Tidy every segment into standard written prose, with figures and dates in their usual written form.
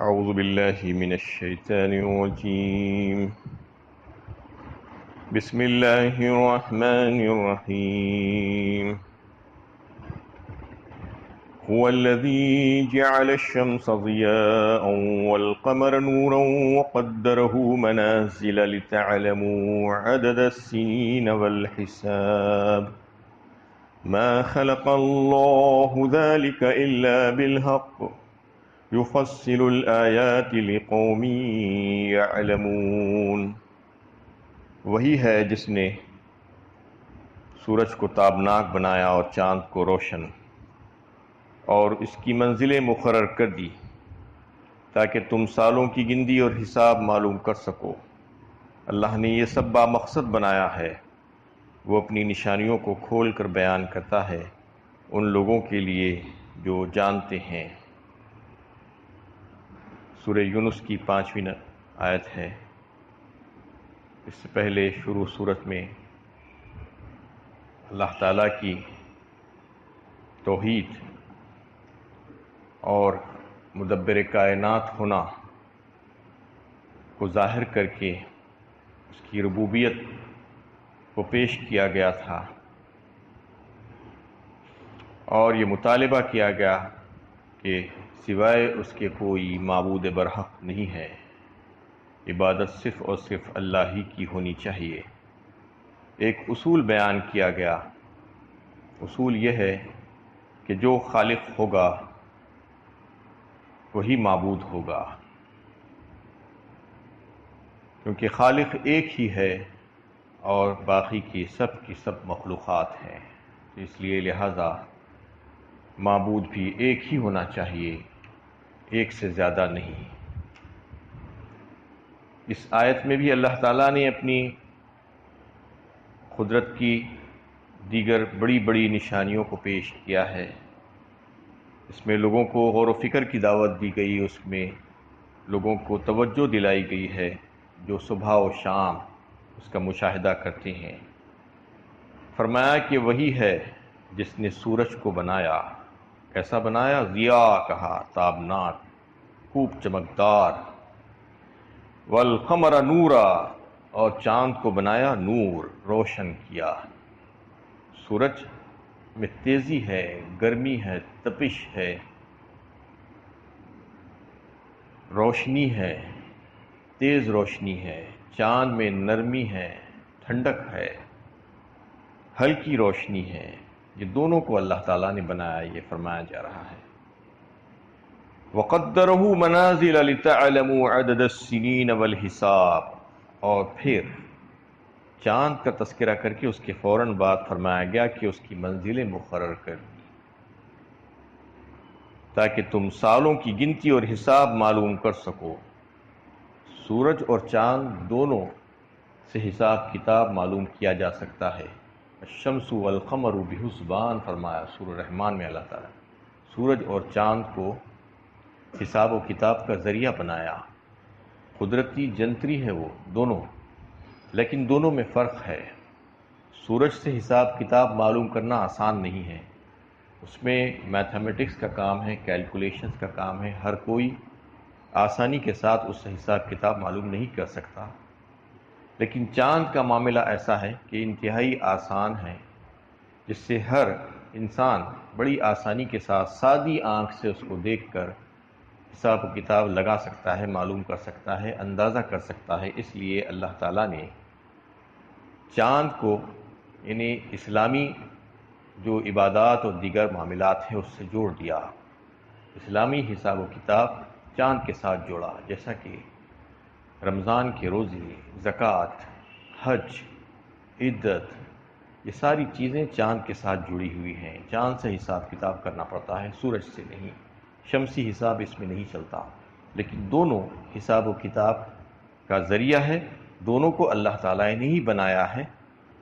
أعوذ بالله من الشيطان الرجيم. بسم الله الرحمن الرحيم. هو الذي جعل الشمس ضياء والقمر نورا وقدره منازل لتعلموا عدد السنين والحساب ما خلق الله ذلك إلا بالحق يفصل الآیات لقوم یعلمون. وہی ہے جس نے سورج کو تابناک بنایا اور چاند کو روشن، اور اس کی منزلیں مقرر کر دی تاکہ تم سالوں کی گنتی اور حساب معلوم کر سکو. اللہ نے یہ سب بامقصد بنایا ہے. وہ اپنی نشانیوں کو کھول کر بیان کرتا ہے ان لوگوں کے لیے جو جانتے ہیں. سورہ یونس کی 5ویں آیت ہے. اس سے پہلے شروع سورت میں اللہ تعالیٰ کی توحید اور مدبر کائنات ہونا کو ظاہر کر کے اس کی ربوبیت کو پیش کیا گیا تھا، اور یہ مطالبہ کیا گیا کہ سوائے اس کے کوئی معبود برحق نہیں ہے، عبادت صرف اور صرف اللہ ہی کی ہونی چاہیے. ایک اصول بیان کیا گیا. اصول یہ ہے کہ جو خالق ہوگا وہی معبود ہوگا، کیونکہ خالق ایک ہی ہے اور باقی کی سب مخلوقات ہیں. اس لیے لہذا معبود بھی ایک ہی ہونا چاہیے، ایک سے زیادہ نہیں. اس آیت میں بھی اللہ تعالیٰ نے اپنی قدرت کی دیگر بڑی بڑی نشانیوں کو پیش کیا ہے. اس میں لوگوں کو غور و فکر کی دعوت دی گئی، اس میں لوگوں کو توجہ دلائی گئی ہے جو صبح و شام اس کا مشاہدہ کرتے ہیں. فرمایا کہ وہی ہے جس نے سورج کو بنایا. کیسا بنایا؟ ضیاء کہا، تابناک، خوب چمکدار. والقمر نورا، اور چاند کو بنایا نور، روشن کیا. سورج میں تیزی ہے، گرمی ہے، تپش ہے، روشنی ہے، تیز روشنی ہے. چاند میں نرمی ہے، ٹھنڈک ہے، ہلکی روشنی ہے. یہ دونوں کو اللہ تعالیٰ نے بنایا، یہ فرمایا جا رہا ہے. وَقَدَّرَهُ مَنَازِلَ لِتَعْلَمُوا عَدَدَ السِّنِينَ وَالْحِسَابَ. اور پھر چاند کا تذکرہ کر کے اس کے فوراً بعد فرمایا گیا کہ اس کی منزلیں مقرر کر دی تاکہ تم سالوں کی گنتی اور حساب معلوم کر سکو. سورج اور چاند دونوں سے حساب کتاب معلوم کیا جا سکتا ہے. الشمس والقمر بحسبان فرمایا سورہ رحمان میں اللہ تعالیٰ. سورج اور چاند کو حساب و کتاب کا ذریعہ بنایا. قدرتی جنتری ہے وہ دونوں، لیکن دونوں میں فرق ہے. سورج سے حساب کتاب معلوم کرنا آسان نہیں ہے. اس میں میتھمیٹکس کا کام ہے، کیلکولیشنز کا کام ہے. ہر کوئی آسانی کے ساتھ اس سے حساب کتاب معلوم نہیں کر سکتا. لیکن چاند کا معاملہ ایسا ہے کہ انتہائی آسان ہے، جس سے ہر انسان بڑی آسانی کے ساتھ سادی آنکھ سے اس کو دیکھ کر حساب و کتاب لگا سکتا ہے، معلوم کر سکتا ہے، اندازہ کر سکتا ہے. اس لیے اللہ تعالیٰ نے چاند کو یعنی اسلامی جو عبادات اور دیگر معاملات ہیں اس سے جوڑ دیا. اسلامی حساب و کتاب چاند کے ساتھ جوڑا، جیسا کہ رمضان کے روزے، زکوٰۃ، حج، عدت، یہ ساری چیزیں چاند کے ساتھ جڑی ہوئی ہیں. چاند سے حساب کتاب کرنا پڑتا ہے، سورج سے نہیں. شمسی حساب اس میں نہیں چلتا. لیکن دونوں حساب و کتاب کا ذریعہ ہے. دونوں کو اللہ تعالیٰ نے ہی بنایا ہے.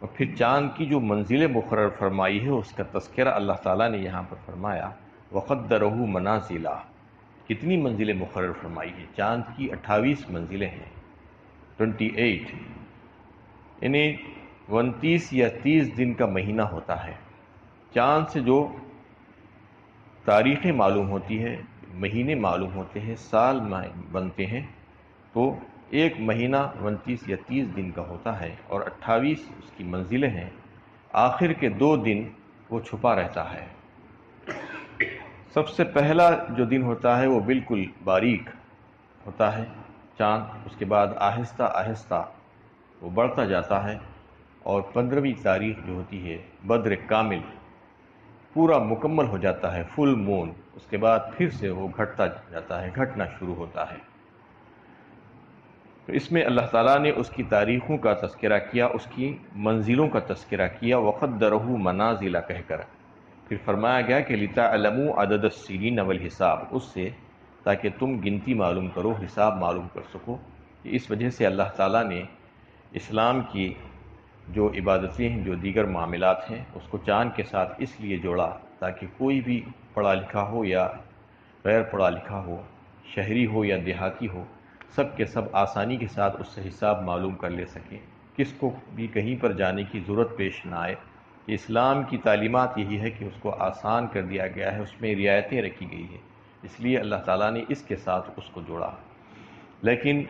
اور پھر چاند کی جو منزلیں مقرر فرمائی ہے اس کا تذکرہ اللہ تعالیٰ نے یہاں پر فرمایا. وَقَدَّرَهُ مَنَازِلَ. کتنی منزلیں مقرر فرمائی ہیں؟ چاند کی 28 منزلیں ہیں، 28. یعنی 29 یا 30 دن کا مہینہ ہوتا ہے. چاند سے جو تاریخیں معلوم ہوتی ہے، مہینے معلوم ہوتے ہیں، سال بنتے ہیں، تو ایک مہینہ 29 یا 30 دن کا ہوتا ہے اور 28 اس کی منزلیں ہیں۔ آخر کے 2 دن وہ چھپا رہتا ہے۔ سب سے پہلا جو دن ہوتا ہے وہ بالکل باریک ہوتا ہے چاند، اس کے بعد آہستہ آہستہ وہ بڑھتا جاتا ہے، اور 15ویں تاریخ جو ہوتی ہے بدر کامل پورا مکمل ہو جاتا ہے، فل مون، اس کے بعد پھر سے وہ گھٹتا جاتا ہے، گھٹنا شروع ہوتا ہے۔ تو اس میں اللہ تعالیٰ نے اس کی تاریخوں کا تذکرہ کیا، اس کی منزلوں کا تذکرہ کیا، وَقَدَّرَهُ مَنَازِلَ کہہ کر پھر فرمایا گیا کہ لِتَعْلَمُوا عَدَدَ السِّنِينَ وَالْحِسَابَ، اس سے تاکہ تم گنتی معلوم کرو، حساب معلوم کر سکو۔ کہ اس وجہ سے اللہ تعالیٰ نے اسلام کی جو عبادتیں ہیں، جو دیگر معاملات ہیں، اس کو چاند کے ساتھ اس لیے جوڑا تاکہ کوئی بھی پڑھا لکھا ہو یا غیر پڑھا لکھا ہو، شہری ہو یا دیہاتی ہو، سب کے سب آسانی کے ساتھ اس سے حساب معلوم کر لے سکیں، کس کو بھی کہیں پر جانے کی ضرورت پیش نہ آئے۔ کہ اسلام کی تعلیمات یہی ہے کہ اس کو آسان کر دیا گیا ہے، اس میں رعایتیں رکھی گئی ہیں، اس لیے اللہ تعالیٰ نے اس کے ساتھ اس کو جوڑا۔ لیکن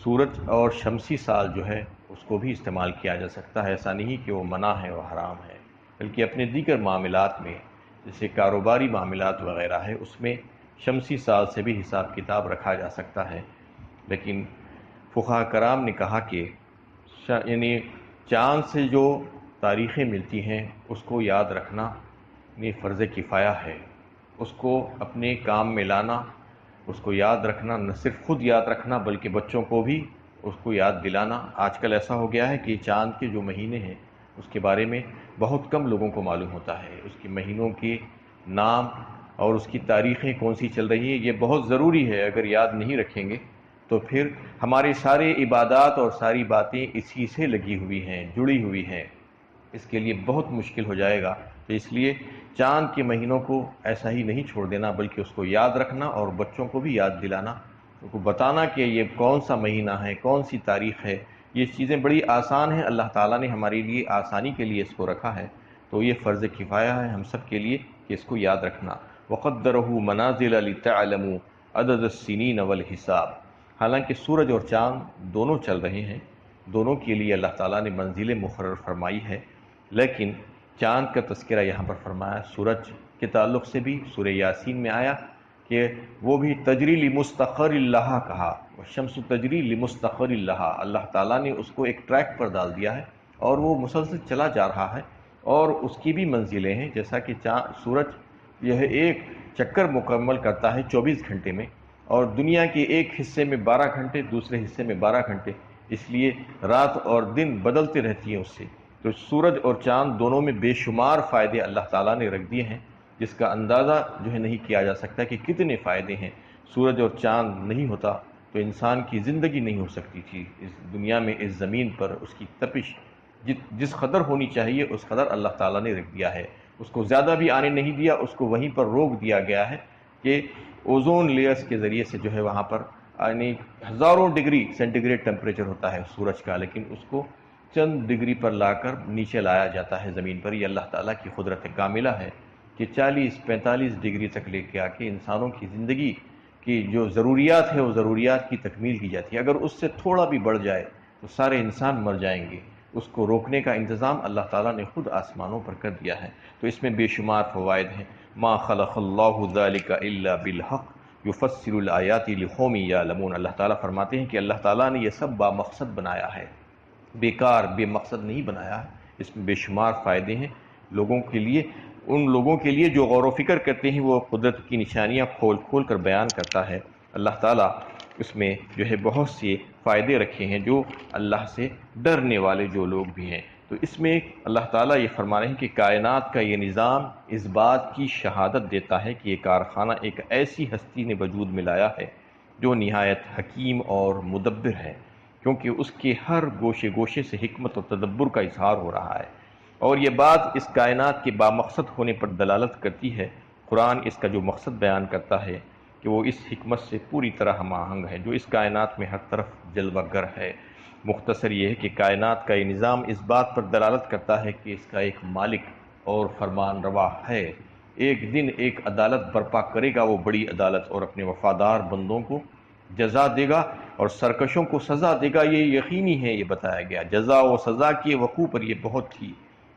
سورج اور شمسی سال جو ہے اس کو بھی استعمال کیا جا سکتا ہے، ایسا نہیں کہ وہ منع ہے اور حرام ہے، بلکہ اپنے دیگر معاملات میں جیسے کاروباری معاملات وغیرہ ہے اس میں شمسی سال سے بھی حساب کتاب رکھا جا سکتا ہے۔ لیکن فقہاء کرام نے کہا کہ یعنی چاند سے جو تاریخیں ملتی ہیں اس کو یاد رکھنا یہ فرض کفایہ ہے، اس کو اپنے کام میں لانا، اس کو یاد رکھنا، نہ صرف خود یاد رکھنا بلکہ بچوں کو بھی اس کو یاد دلانا۔ آج کل ایسا ہو گیا ہے کہ چاند کے جو مہینے ہیں اس کے بارے میں بہت کم لوگوں کو معلوم ہوتا ہے، اس کے مہینوں کے نام اور اس کی تاریخیں کون سی چل رہی ہیں، یہ بہت ضروری ہے۔ اگر یاد نہیں رکھیں گے تو پھر ہماری سارے عبادات اور ساری باتیں اسی سے لگی ہوئی ہیں، جڑی ہوئی ہیں، اس کے لیے بہت مشکل ہو جائے گا۔ تو اس لیے چاند کے مہینوں کو ایسا ہی نہیں چھوڑ دینا بلکہ اس کو یاد رکھنا اور بچوں کو بھی یاد دلانا، ان کو بتانا کہ یہ کون سا مہینہ ہے، کون سی تاریخ ہے۔ یہ چیزیں بڑی آسان ہیں، اللہ تعالیٰ نے ہمارے لیے آسانی کے لیے اس کو رکھا ہے، تو یہ فرض کفایہ ہے ہم سب کے لیے کہ اس کو یاد رکھنا۔ وَقَدَّرَهُ مَنَازِلَ لِتَعْلَمُوا عَدَدَ السِّنِينَ وَالْحِسَابَ۔ حالانکہ سورج اور چاند دونوں چل رہے ہیں، دونوں کے لیے اللہ تعالیٰ نے منزلیں مقرر فرمائی ہے، لیکن چاند کا تذکرہ یہاں پر فرمایا۔ سورج کے تعلق سے بھی سورہ یاسین میں آیا کہ وہ بھی تجری لمستقر لہا کہا، والشمس تجری لمستقر لہا، اللہ تعالیٰ نے اس کو ایک ٹریک پر ڈال دیا ہے اور وہ مسلسل چلا جا رہا ہے، اور اس کی بھی منزلیں ہیں، جیسا کہ سورج یہ ایک چکر مکمل کرتا ہے 24 گھنٹے میں، اور دنیا کے ایک حصے میں 12 گھنٹے، دوسرے حصے میں 12 گھنٹے، اس لیے رات اور دن بدلتے رہتی ہیں اس سے۔ تو سورج اور چاند دونوں میں بے شمار فائدے اللہ تعالیٰ نے رکھ دیے ہیں، جس کا اندازہ جو ہے نہیں کیا جا سکتا کہ کتنے فائدے ہیں۔ سورج اور چاند نہیں ہوتا تو انسان کی زندگی نہیں ہو سکتی تھی اس دنیا میں، اس زمین پر اس کی تپش جس قدر ہونی چاہیے اس قدر اللہ تعالیٰ نے رکھ دیا ہے، اس کو زیادہ بھی آنے نہیں دیا، اس کو وہیں پر روک دیا گیا ہے کہ اوزون لیئرز کے ذریعے سے جو ہے وہاں پر یعنی ہزاروں ڈگری سینٹی گریڈ ٹیمپریچر ہوتا ہے سورج کا، لیکن اس کو چند ڈگری پر لا کر نیچے لایا جاتا ہے زمین پر۔ یہ اللہ تعالیٰ کی قدرت کاملہ ہے کہ 40-45 ڈگری تک لے کے آ کے انسانوں کی زندگی کی جو ضروریات ہے وہ ضروریات کی تکمیل کی جاتی ہے۔ اگر اس سے تھوڑا بھی بڑھ جائے تو سارے انسان مر جائیں گے، اس کو روکنے کا انتظام اللہ تعالیٰ نے خود آسمانوں پر کر دیا ہے۔ تو اس میں بے شمار فوائد ہیں۔ ما خلق اللہ ذلک الا بالحق یفسر الآیات لقوم یعلمون، اللہ تعالیٰ فرماتے ہیں کہ اللہ تعالیٰ نے یہ سب با مقصد بنایا ہے، بیکار بے مقصد نہیں بنایا ہے، اس میں بے شمار فائدے ہیں لوگوں کے لیے، ان لوگوں کے لیے جو غور و فکر کرتے ہیں، وہ قدرت کی نشانیاں کھول کھول کر بیان کرتا ہے اللہ تعالیٰ۔ اس میں جو ہے بہت سے فائدے رکھے ہیں جو اللہ سے ڈرنے والے جو لوگ بھی ہیں۔ تو اس میں اللہ تعالیٰ یہ فرما رہے ہیں کہ کائنات کا یہ نظام اس بات کی شہادت دیتا ہے کہ یہ کارخانہ ایک ایسی ہستی نے وجود میں لایا ہے جو نہایت حکیم اور مدبر ہے، کیونکہ اس کے ہر گوشے گوشے سے حکمت و تدبر کا اظہار ہو رہا ہے، اور یہ بات اس کائنات کے بامقصد ہونے پر دلالت کرتی ہے۔ قرآن اس کا جو مقصد بیان کرتا ہے کہ وہ اس حکمت سے پوری طرح ہم آہنگ ہے جو اس کائنات میں ہر طرف جلوہ گر ہے۔ مختصر یہ ہے کہ کائنات کا یہ نظام اس بات پر دلالت کرتا ہے کہ اس کا ایک مالک اور فرمان روا ہے، ایک دن ایک عدالت برپا کرے گا، وہ بڑی عدالت، اور اپنے وفادار بندوں کو جزا دے گا اور سرکشوں کو سزا دے گا۔ یہ یقینی ہے، یہ بتایا گیا۔ جزا و سزا کے وقوع پر یہ بہت ہی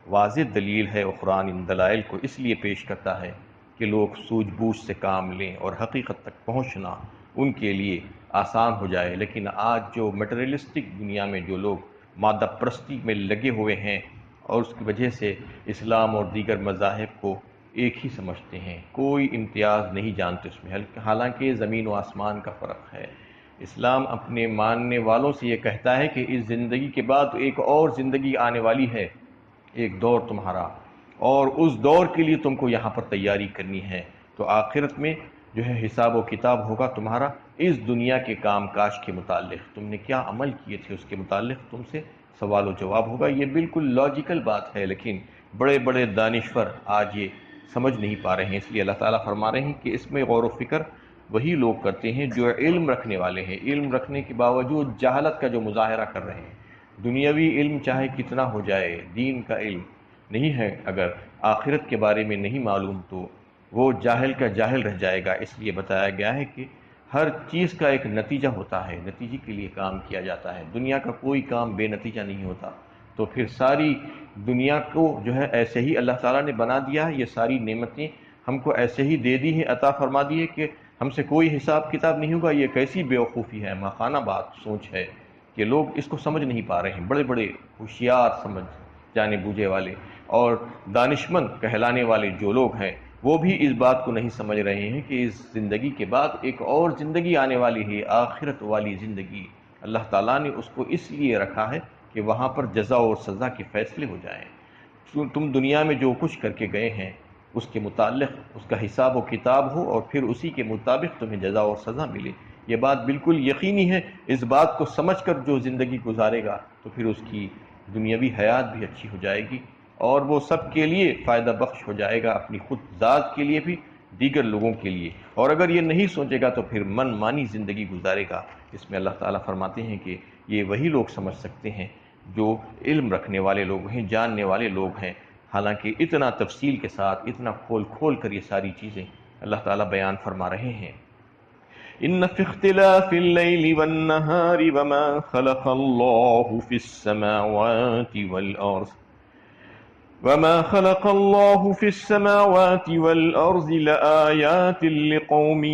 واضح دلیل ہے، اور قرآن ان دلائل کو اس لیے پیش کرتا ہے کہ لوگ سوجھ بوجھ سے کام لیں اور حقیقت تک پہنچنا ان کے لیے آسان ہو جائے۔ لیکن آج جو میٹریلسٹک دنیا میں جو لوگ مادہ پرستی میں لگے ہوئے ہیں، اور اس کی وجہ سے اسلام اور دیگر مذاہب کو ایک ہی سمجھتے ہیں، کوئی امتیاز نہیں جانتے اس میں، حالانکہ زمین و آسمان کا فرق ہے۔ اسلام اپنے ماننے والوں سے یہ کہتا ہے کہ اس زندگی کے بعد ایک اور زندگی آنے والی ہے، ایک دور تمہارا، اور اس دور کے لیے تم کو یہاں پر تیاری کرنی ہے۔ تو آخرت میں جو ہے حساب و کتاب ہوگا تمہارا اس دنیا کے کام کاج کے متعلق، تم نے کیا عمل کیے تھے اس کے متعلق تم سے سوال و جواب ہوگا۔ یہ بالکل لاجیکل بات ہے، لیکن بڑے بڑے دانشور آج یہ سمجھ نہیں پا رہے ہیں، اس لیے اللہ تعالیٰ فرما رہے ہیں کہ اس میں غور و فکر وہی لوگ کرتے ہیں جو علم رکھنے والے ہیں، علم رکھنے کے باوجود جہالت کا جو مظاہرہ کر رہے ہیں۔ دنیاوی علم چاہے کتنا ہو جائے، دین کا علم نہیں ہے، اگر آخرت کے بارے میں نہیں معلوم تو وہ جاہل کا جاہل رہ جائے گا۔ اس لیے بتایا گیا ہے کہ ہر چیز کا ایک نتیجہ ہوتا ہے، نتیجے کے لیے کام کیا جاتا ہے، دنیا کا کوئی کام بے نتیجہ نہیں ہوتا۔ تو پھر ساری دنیا کو جو ہے ایسے ہی اللہ تعالیٰ نے بنا دیا ہے، یہ ساری نعمتیں ہم کو ایسے ہی دے دی ہیں، عطا فرما دی ہے کہ ہم سے کوئی حساب کتاب نہیں ہوگا۔ یہ کیسی بیوقوفی ہے، ماخانہ بات سوچ ہے کہ لوگ اس کو سمجھ نہیں پا رہے ہیں۔ بڑے بڑے ہوشیار سمجھ جانے بوجھے والے اور دانشمند کہلانے والے جو لوگ ہیں، وہ بھی اس بات کو نہیں سمجھ رہے ہیں کہ اس زندگی کے بعد ایک اور زندگی آنے والی ہے، آخرت والی زندگی۔ اللہ تعالیٰ نے اس کو اس لیے رکھا ہے کہ وہاں پر جزا اور سزا کے فیصلے ہو جائیں۔ تم دنیا میں جو کچھ کر کے گئے ہیں اس کے متعلق اس کا حساب و کتاب ہو، اور پھر اسی کے مطابق تمہیں جزا اور سزا ملے۔ یہ بات بالکل یقینی ہے۔ اس بات کو سمجھ کر جو زندگی گزارے گا تو پھر اس کی دنیاوی حیات بھی اچھی ہو جائے گی، اور وہ سب کے لیے فائدہ بخش ہو جائے گا، اپنی خود ذات کے لیے بھی، دیگر لوگوں کے لیے۔ اور اگر یہ نہیں سوچے گا تو پھر من مانی زندگی گزارے گا۔ اس میں اللہ تعالیٰ فرماتے ہیں کہ یہ وہی لوگ سمجھ سکتے ہیں جو علم رکھنے والے لوگ ہیں، جاننے والے لوگ ہیں۔ حالانکہ اتنا تفصیل کے ساتھ، اتنا کھول کر یہ ساری چیزیں اللہ تعالیٰ بیان فرما رہے ہیں۔ ان فی اختلاف اللیل والنہار وما خلق اللہ فی السماوات والارض لآیات لقوم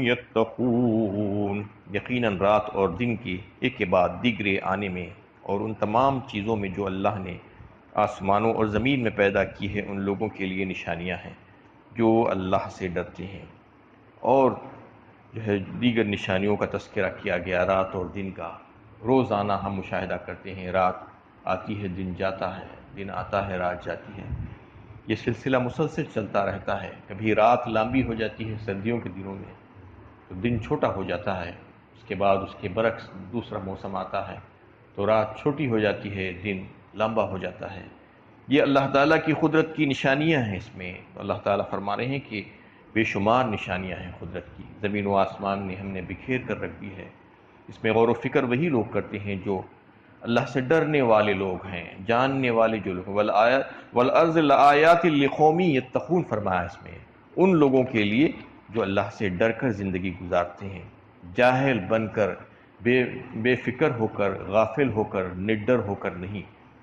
یتقون۔ یقیناً رات اور دن کے ایک کے بعد دیگرے آنے میں اور ان تمام چیزوں میں جو اللہ نے آسمانوں اور زمین میں پیدا کی ہے، ان لوگوں کے لیے نشانیاں ہیں جو اللہ سے ڈرتے ہیں۔ اور جو ہے دیگر نشانیوں کا تذکرہ کیا گیا رات اور دن کا۔ روزانہ ہم مشاہدہ کرتے ہیں، رات آتی ہے دن جاتا ہے، دن آتا ہے رات جاتی ہے، یہ سلسلہ مسلسل چلتا رہتا ہے۔ کبھی رات لمبی ہو جاتی ہے سردیوں کے دنوں میں تو دن چھوٹا ہو جاتا ہے، اس کے بعد اس کے برعکس دوسرا موسم آتا ہے تو رات چھوٹی ہو جاتی ہے، دن لمبا ہو جاتا ہے۔ یہ اللہ تعالیٰ کی قدرت کی نشانیاں ہیں۔ اس میں اللہ تعالیٰ فرما رہے ہیں کہ بے شمار نشانیاں ہیں قدرت کی، زمین و آسمان میں ہم نے بکھیر کر رکھ دی ہے۔ اس میں غور و فکر وہی لوگ کرتے ہیں جو اللہ سے ڈرنے والے لوگ ہیں، جاننے والے جو لوگ، والارض لآیات لقوم یتقون فرمایا اس میں، ان لوگوں کے لیے جو اللہ سے ڈر کر زندگی گزارتے ہیں، جاہل بن کر، بے فکر ہو کر، غافل ہو کر، نڈر ہو کر نہیں،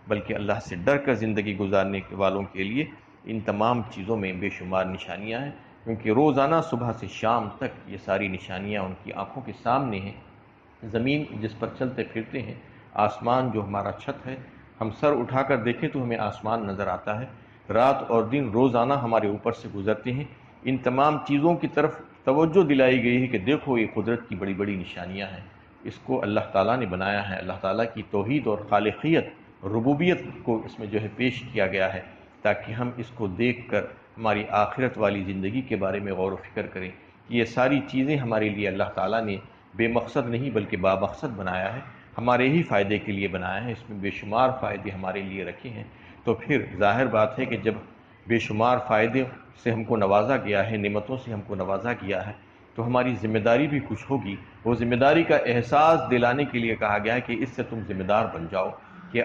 بلکہ اللہ سے ڈر کر زندگی گزارنے والوں کے لیے ان تمام چیزوں میں بے شمار نشانیاں ہیں، کیونکہ روزانہ صبح سے شام تک یہ ساری نشانیاں ان کی آنکھوں کے سامنے ہیں۔ زمین جس پر چلتے پھرتے ہیں، آسمان جو ہمارا چھت ہے، ہم سر اٹھا کر دیکھیں تو ہمیں آسمان نظر آتا ہے، رات اور دن روزانہ ہمارے اوپر سے گزرتے ہیں۔ ان تمام چیزوں کی طرف توجہ دلائی گئی ہے کہ دیکھو یہ قدرت کی بڑی بڑی نشانیاں ہیں، اس کو اللہ تعالیٰ نے بنایا ہے۔ اللہ تعالیٰ کی توحید اور خالقیت، ربوبیت کو اس میں جو ہے پیش کیا گیا ہے، تاکہ ہم اس کو دیکھ کر ہماری آخرت والی زندگی کے بارے میں غور و فکر کریں کہ یہ ساری چیزیں ہمارے لیے اللہ تعالیٰ نے بے مقصد نہیں بلکہ بامقصد بنایا ہے، ہمارے ہی فائدے کے لیے بنایا ہے، اس میں بے شمار فائدے ہمارے لیے رکھے ہیں۔ تو پھر ظاہر بات ہے کہ جب بے شمار فائدے سے ہم کو نوازا گیا ہے، نعمتوں سے ہم کو نوازا گیا ہے، تو ہماری ذمہ داری بھی کچھ ہوگی۔ وہ ذمہ داری کا احساس دلانے کے لیے کہا گیا ہے کہ اس سے تم ذمہ دار بن جاؤ کہ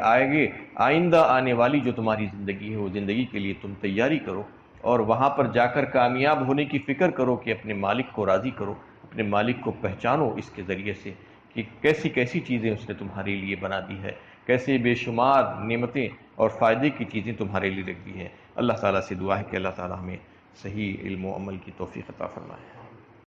آئندہ آنے والی جو تمہاری زندگی ہے وہ زندگی کے لیے تم تیاری کرو، اور وہاں پر جا کر کامیاب ہونے کی فکر کرو کہ اپنے مالک کو راضی کرو، اپنے مالک کو پہچانو اس کے ذریعے سے کہ کیسی کیسی چیزیں اس نے تمہارے لیے بنا دی ہے، کیسے بے شمار نعمتیں اور فائدے کی چیزیں تمہارے لیے رکھ دی ہیں۔ اللہ تعالیٰ سے دعا ہے کہ اللہ تعالیٰ ہمیں صحیح علم و عمل کی توفیق عطا فرمائے۔